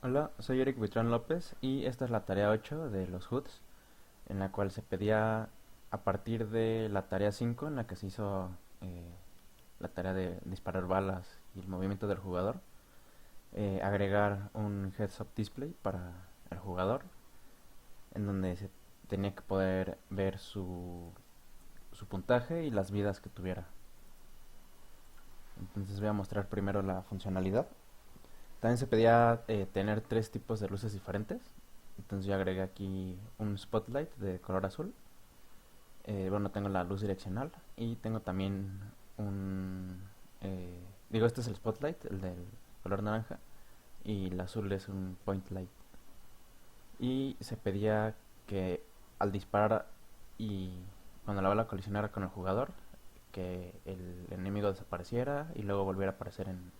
Hola, soy Eric Buitrón López y esta es la tarea 8 de los HUDs, en la cual se pedía a partir de la tarea 5 en la que se hizo eh, la tarea de disparar balas y el movimiento del jugador, agregar un heads-up display para el jugador, en donde se tenía que poder ver su puntaje y las vidas que tuviera. Entonces voy a mostrar primero la funcionalidad. También se pedía tener tres tipos de luces diferentes. Entonces yo agregué aquí un spotlight de color azul. Bueno, tengo la luz direccional y tengo también un... digo, este es el spotlight, el del color naranja, y el azul es un point light. Y se pedía que al disparar y cuando la bala colisionara con el jugador, que el enemigo desapareciera y luego volviera a aparecer en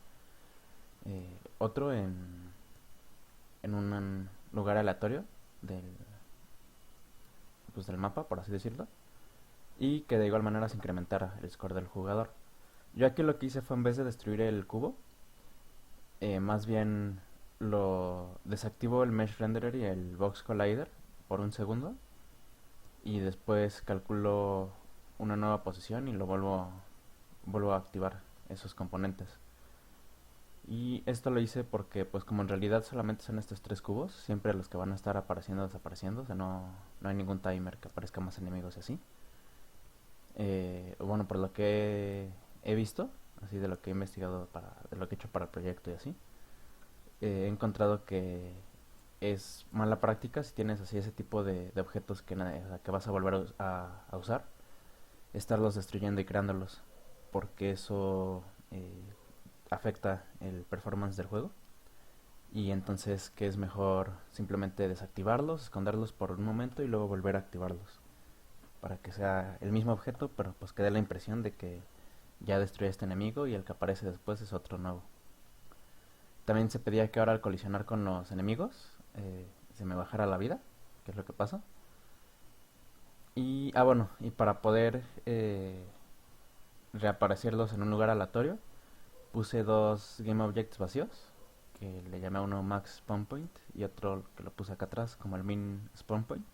otro en un lugar aleatorio del, pues, del mapa, por así decirlo, y que de igual manera se incrementara el score del jugador. Yo aquí lo que hice fue, en vez de destruir el cubo, más bien lo desactivo el Mesh Renderer y el Box Collider por un segundo y después calculo una nueva posición y vuelvo a activar esos componentes. Y esto lo hice porque, pues como en realidad solamente son estos tres cubos, siempre los que van a estar apareciendo, desapareciendo, o sea, no hay ningún timer que aparezca más enemigos y así. Bueno, por lo que he visto, así de lo que he investigado, de lo que he hecho para el proyecto y así, he encontrado que es mala práctica si tienes así ese tipo de objetos o sea, que vas a volver a usar, estarlos destruyendo y creándolos, porque eso afecta el performance del juego. Y entonces que es mejor simplemente desactivarlos, esconderlos por un momento y luego volver a activarlos, para que sea el mismo objeto, pero pues que dé la impresión de que ya destruye a este enemigo y el que aparece después es otro nuevo. También se pedía que ahora al colisionar con los enemigos se me bajara la vida, que es lo que pasa. Y, bueno, y para poder reaparecerlos en un lugar aleatorio, puse dos Game Objects vacíos, que le llamé a uno Max Spawn Point y otro que lo puse acá atrás como el Min Spawn Point.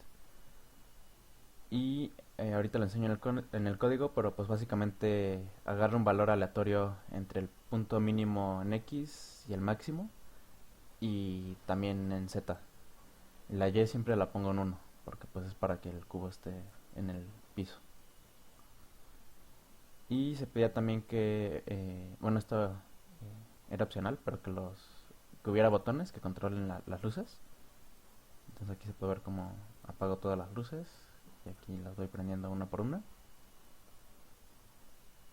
Y ahorita lo enseño en el código, pero pues básicamente agarra un valor aleatorio entre el punto mínimo en X y el máximo, y también en Z. La Y siempre la pongo en uno porque pues es para que el cubo esté en el piso. Y se pedía también que, bueno, esto era opcional, pero que hubiera botones que controlen las luces. Entonces aquí se puede ver cómo apago todas las luces y aquí las voy prendiendo una por una.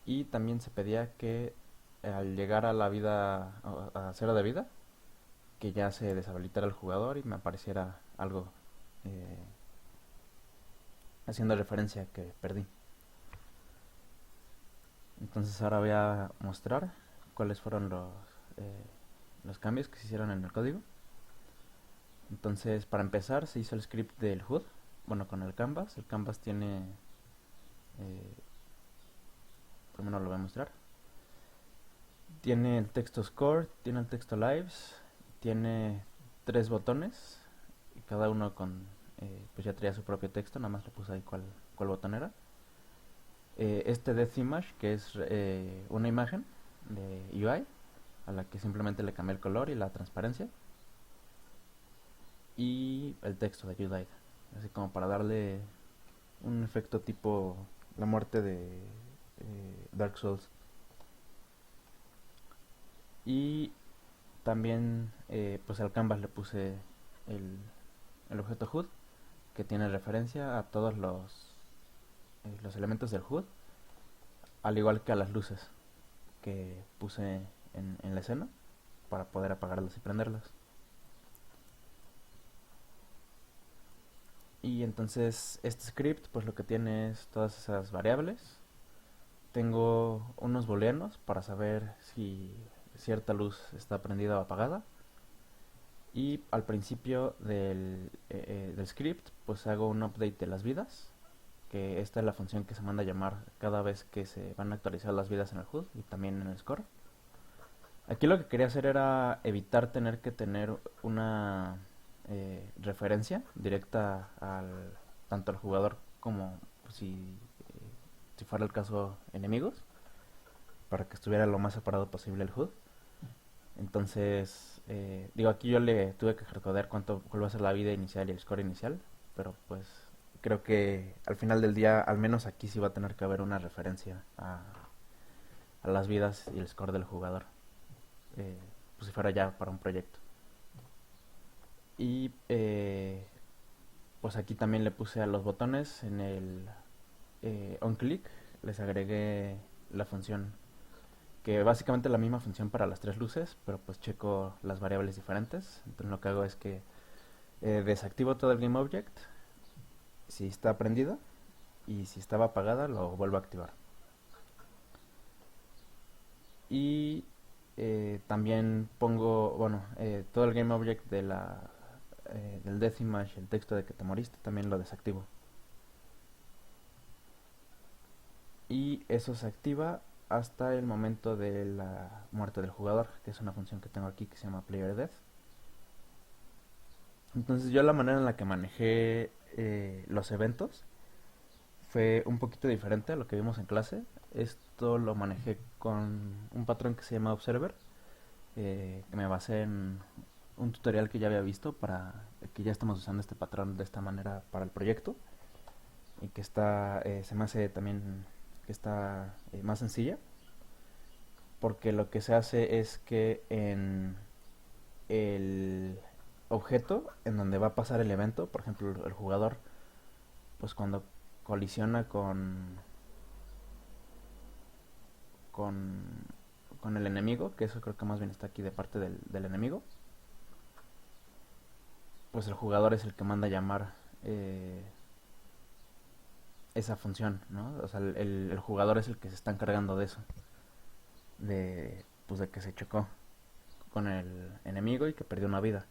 Y también se pedía que al llegar a la vida, a cero de vida, que ya se deshabilitara el jugador y me apareciera algo eh, haciendo referencia a que perdí. Entonces ahora voy a mostrar cuáles fueron los cambios que se hicieron en el código. Entonces, para empezar, se hizo el script del HUD, bueno, con el Canvas. El Canvas tiene, eh, primero lo voy a mostrar, tiene el texto score, tiene el texto lives, tiene tres botones, y cada uno pues ya traía su propio texto, nada más le puse ahí cuál botón era. Este Death Image, que es una imagen de UI, a la que simplemente le cambié el color y la transparencia. Y el texto de You Died, así como para darle un efecto tipo la muerte de Dark Souls. Y también pues al canvas le puse el, el objeto HUD, que tiene referencia a todos los elementos del HUD, al igual que a las luces que puse en la escena para poder apagarlas y prenderlas. Y entonces este script pues lo que tiene es todas esas variables. Tengo unos booleanos para saber si cierta luz está prendida o apagada. Y al principio del script pues hago un update de las vidas, que esta es la función que se manda a llamar cada vez que se van a actualizar las vidas en el HUD y también en el score. Aquí lo que quería hacer era evitar tener que tener una referencia directa al tanto al jugador como pues, si fuera el caso enemigos, para que estuviera lo más separado posible el HUD. Entonces, digo, aquí yo le tuve que recordar cuál va a ser la vida inicial y el score inicial, pero pues creo que al final del día, al menos aquí sí va a tener que haber una referencia a las vidas y el score del jugador, pues si fuera ya para un proyecto. Y pues aquí también le puse a los botones en el on click, les agregué la función que básicamente es la misma función para las tres luces, pero pues checo las variables diferentes. Entonces lo que hago es que desactivo todo el GameObject si está prendido y si estaba apagada lo vuelvo a activar. Y también pongo, bueno, todo el GameObject del Death Image, el texto de que te moriste, también lo desactivo. Y eso se activa hasta el momento de la muerte del jugador, que es una función que tengo aquí que se llama PlayerDeath. Entonces yo la manera en la que manejé los eventos fue un poquito diferente a lo que vimos en clase. Esto lo manejé con un patrón que se llama Observer, que me basé en un tutorial que ya había visto para que ya estamos usando este patrón de esta manera para el proyecto y que se me hace también que está más sencilla, porque lo que se hace es que en el objeto en donde va a pasar el evento, por ejemplo el jugador, pues cuando colisiona con, con el enemigo, que eso creo que más bien está aquí de parte del enemigo, pues el jugador es el que manda a llamar esa función, ¿no? O sea, el jugador es el que se está encargando de eso, pues de que se chocó con el enemigo y que perdió una vida.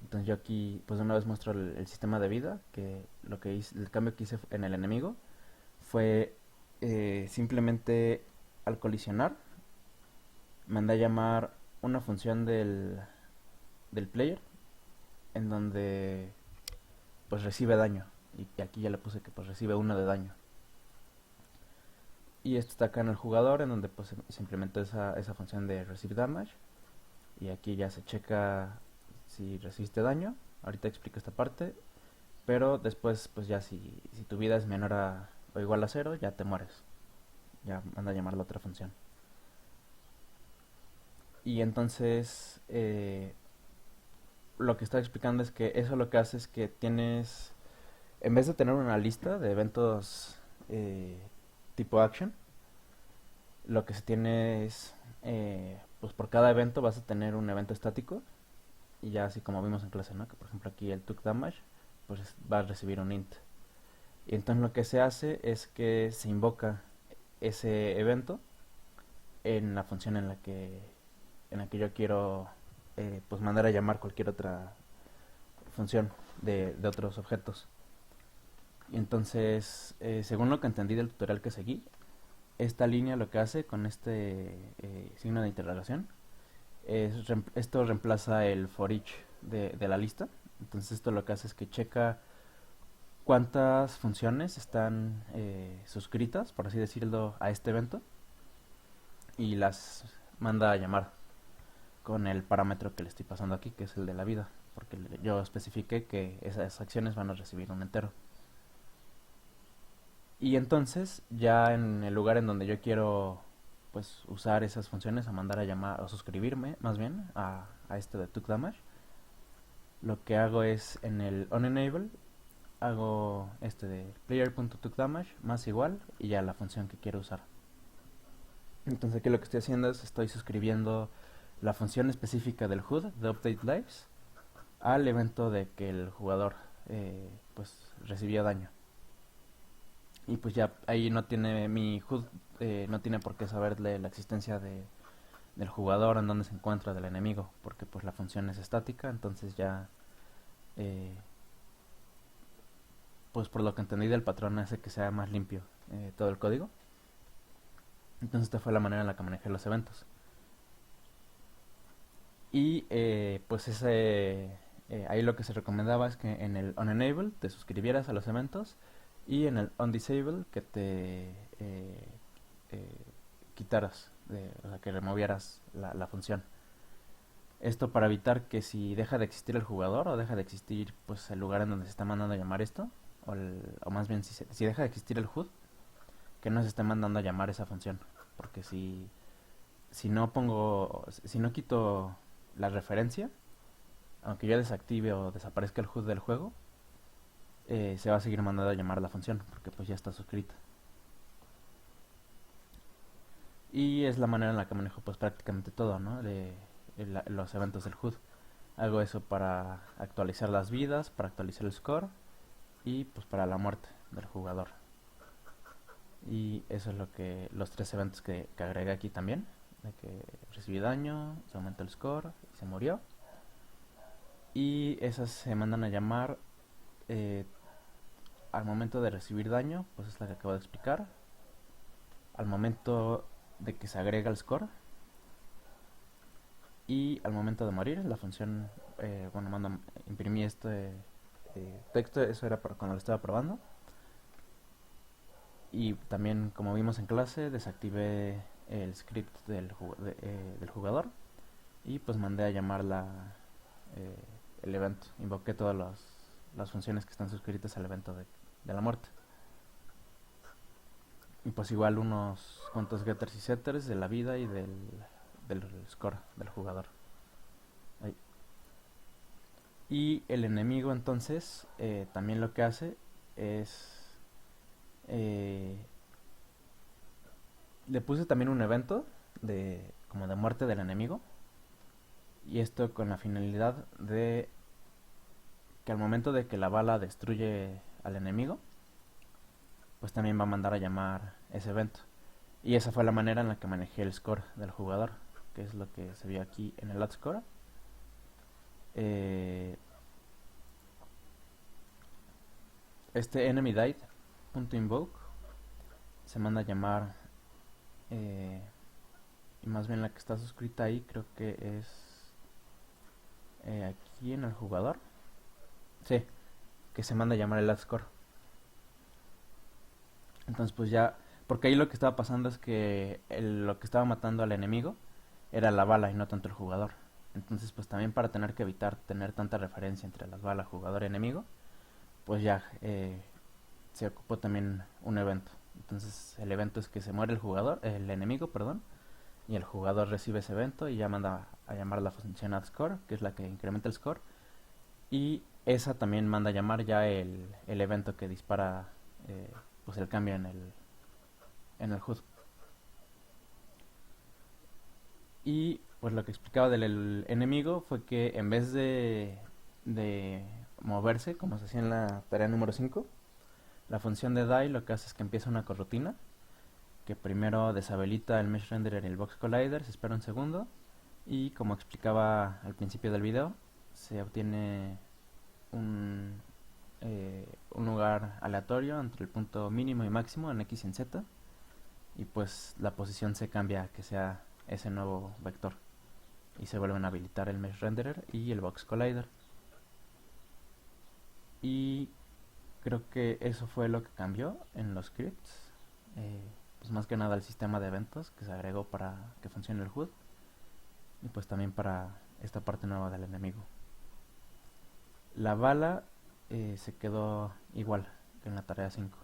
Entonces yo aquí pues de una vez muestro el sistema de vida, que lo que hice, el cambio que hice en el enemigo fue simplemente al colisionar mandé a llamar una función del player en donde pues recibe daño, y aquí ya le puse que pues recibe 1 de daño. Y esto está acá en el jugador, en donde pues se implementó esa función de receive damage, y aquí ya se checa si recibiste daño. Ahorita explico esta parte, pero después pues ya si tu vida es menor o igual a 0, ya te mueres, ya manda a llamar la otra función. Y entonces lo que está explicando es que eso lo que hace es que tienes, en vez de tener una lista de eventos tipo action, lo que se tiene es, pues por cada evento vas a tener un evento estático, y ya así como vimos en clase, ¿no? Que por ejemplo aquí el took damage, pues va a recibir un int. Y entonces lo que se hace es que se invoca ese evento en la función en la que yo quiero pues mandar a llamar cualquier otra función de otros objetos. Y entonces, según lo que entendí del tutorial que seguí, esta línea lo que hace con este signo de interrogación esto reemplaza el for each de la lista. Entonces esto lo que hace es que checa cuántas funciones están suscritas, por así decirlo, a este evento, y las manda a llamar con el parámetro que le estoy pasando aquí, que es el de la vida, porque yo especifiqué que esas acciones van a recibir un entero. Y entonces ya en el lugar en donde yo quiero pues usar esas funciones, a mandar a llamar o suscribirme más bien a este de took damage, lo que hago es en el onEnable hago este de player.tookDamage más igual y ya la función que quiero usar. Entonces aquí lo que estoy haciendo es estoy suscribiendo la función específica del HUD de Update Lives al evento de que el jugador pues recibió daño. Y pues ya ahí no tiene mi HUD, no tiene por qué saberle la existencia del jugador, en dónde se encuentra, del enemigo, porque pues la función es estática. Entonces ya eh, pues por lo que entendí del patrón hace que sea más limpio todo el código. Entonces esta fue la manera en la que manejé los eventos. Y pues ahí lo que se recomendaba es que en el onEnable te suscribieras a los eventos y en el onDisable que te eh, quitaras, o sea, que removieras la función. Esto para evitar que si deja de existir el jugador o deja de existir pues el lugar en donde se está mandando a llamar esto, o más bien si deja de existir el HUD, que no se esté mandando a llamar esa función. Porque si no quito la referencia, aunque yo desactive o desaparezca el HUD del juego, se va a seguir mandando a llamar la función, porque pues ya está suscrita. Y es la manera en la que manejo pues prácticamente todo, ¿no? De los eventos del HUD. Hago eso para actualizar las vidas, para actualizar el score y pues para la muerte del jugador. Y eso es los tres eventos que agregué aquí también. De que recibí daño, se aumentó el score y se murió. Y esas se mandan a llamar eh, al momento de recibir daño, pues es la que acabo de explicar. Al momento de que se agrega el score. Y al momento de morir, la función, imprimí este texto, eso era para cuando lo estaba probando. Y también, como vimos en clase, desactivé el script del jugador y pues mandé a llamar eh, el evento. Invoqué todas las funciones que están suscritas al evento de la muerte. Y pues igual unos cuantos getters y setters de la vida y del score del jugador. Ahí. Y el enemigo entonces también lo que hace es... eh, le puse también un evento como de muerte del enemigo. Y esto con la finalidad de que al momento de que la bala destruye al enemigo, pues también va a mandar a llamar ese evento. Y esa fue la manera en la que manejé el score del jugador, que es lo que se vio aquí en el outscore. Eh, este enemy died.invoke se manda a llamar, y más bien la que está suscrita ahí creo que es aquí en el jugador. Sí, que se manda a llamar el outscore. Entonces pues ya, porque ahí lo que estaba pasando es que lo que estaba matando al enemigo era la bala y no tanto el jugador. Entonces pues también para tener que evitar tener tanta referencia entre las balas jugador y enemigo, pues ya se ocupó también un evento. Entonces el evento es que se muere el enemigo, perdón, y el jugador recibe ese evento y ya manda a llamar la función addScore, que es la que incrementa el score, y esa también manda a llamar ya el evento que dispara pues el cambio en el HUD. Y pues lo que explicaba del enemigo fue que en vez de moverse, como se hacía en la tarea número 5, la función de die lo que hace es que empieza una corrutina, que primero deshabilita el Mesh Renderer y el Box Collider, se espera un segundo, y como explicaba al principio del video, se obtiene un lugar aleatorio entre el punto mínimo y máximo en X y en Z, y pues la posición se cambia a que sea ese nuevo vector y se vuelven a habilitar el Mesh Renderer y el Box Collider. Y creo que eso fue lo que cambió en los scripts. Pues más que nada el sistema de eventos que se agregó para que funcione el HUD y pues también para esta parte nueva del enemigo. La bala se quedó igual que en la tarea 5.